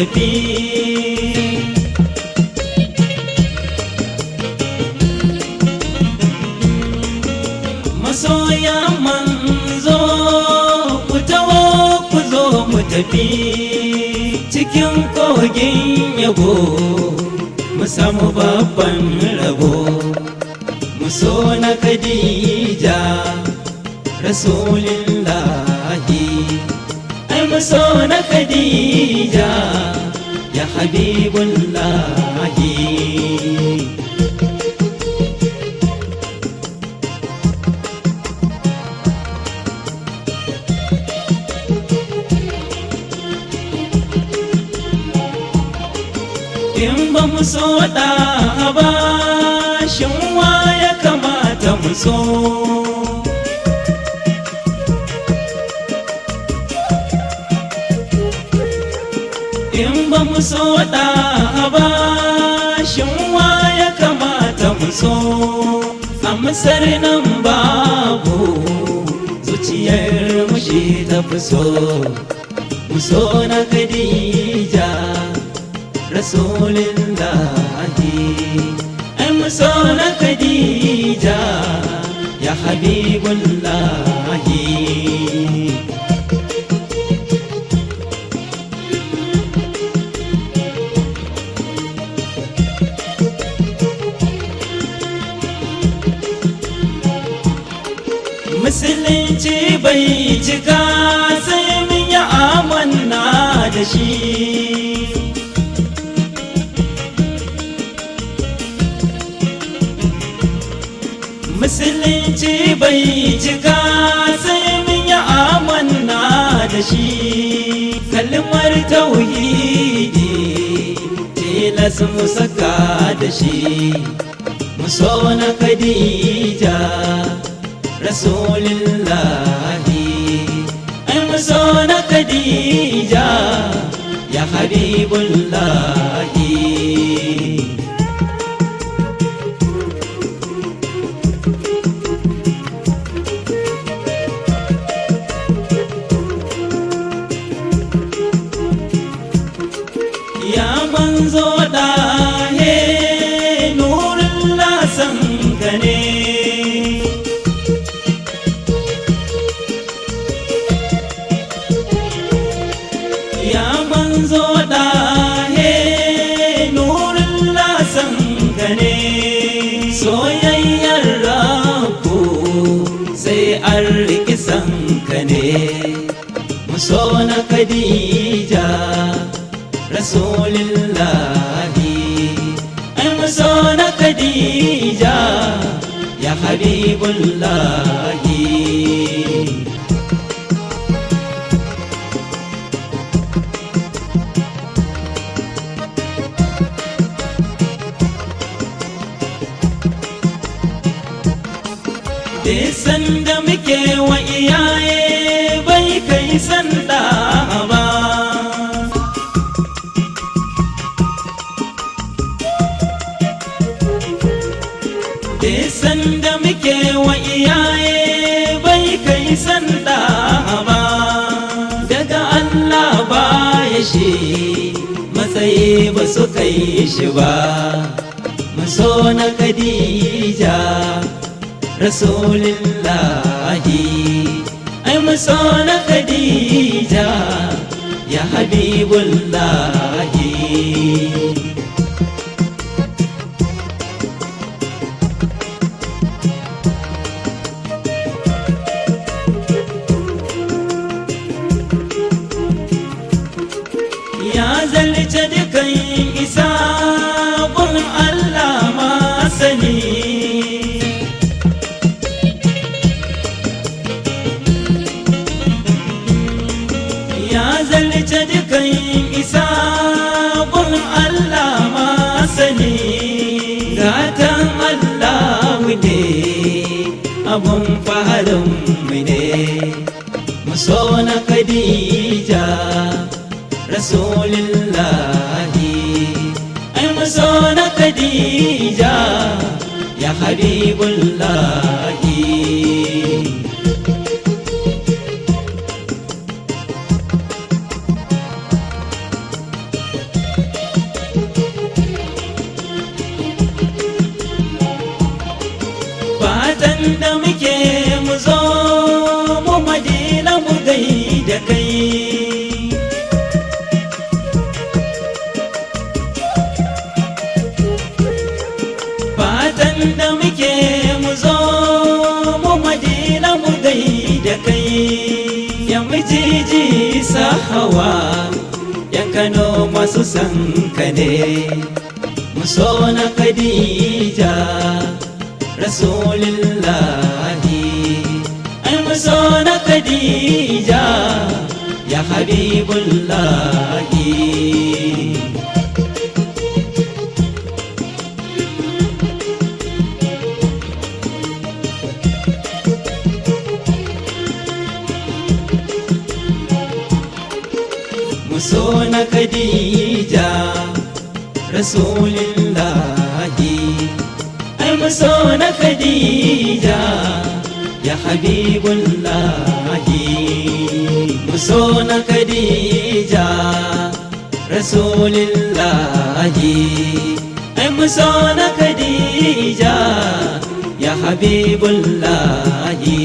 tafi. Masoya manzo ku taho ku zo mu tafi cikin kogin yabo mu samu babban rabo. Mu so na Khadija Rasulillahi, ai mu so na Khadija ya Habibullahi. In ba mu so da ba shin wa ya kamata mu so? In ba mu so da ba shin wa ya kamata mu so? Amsar nan babu zuciyar mu shi ta fi so. Mu so na Khadija Rasulillahi, ai mu so na Khadija ya Habibullahi. Musulunci bai cika sai mun yi amanna da shi. Musulunci bai cika sai mun yi amanna da shi. Kalmar tauhidi tilas mu saka da shi. Mu so na Khadija Rasulillahi, ai mu so na Khadija ya Habibullahi. Ya manzo dahe nurullah san ka ne. Ya manzo dahe nurullah san ka ne. Soyayyar Rabbu sai an riki san ka ne. Mu so na Khadija Rasulillahi, ai mu so na Khadija ya Habibullahi. San da muke wa iyaye bai kai san da ba. San da muke wa iyaye bai kai san da ba. Daga Allah ba ya shi matsayi ba su kai shi ba. Mu so na Khadija Rasulillahi, ai mu so na Khadija ya Habibullahi. Ya zalce dukan isa gun Allah ma sani. Ya zalce dukan isa gun Allah ma sani. Gatan Allah ne abun faharin mu ne. Mu so na Khadija Rasulillahi, ai mu so na Khadija ya Habibullahi. fatan da muke mu zo mu Madina mu gaida kai. Fatan da muke mu zo mu Madina mu gaida kai. Ya mijiji sahawa yan Kano masu san ka ne, mu so na Khadija Rasulillahi. Ai mu so na Khadija ya Habibullahi. So na Khadija Rasulillahi. Ai mu so na Khadija ya Habibullahi. Mu so na Khadija Rasulillahi. Ai mu so na Khadija ya Habibullahi.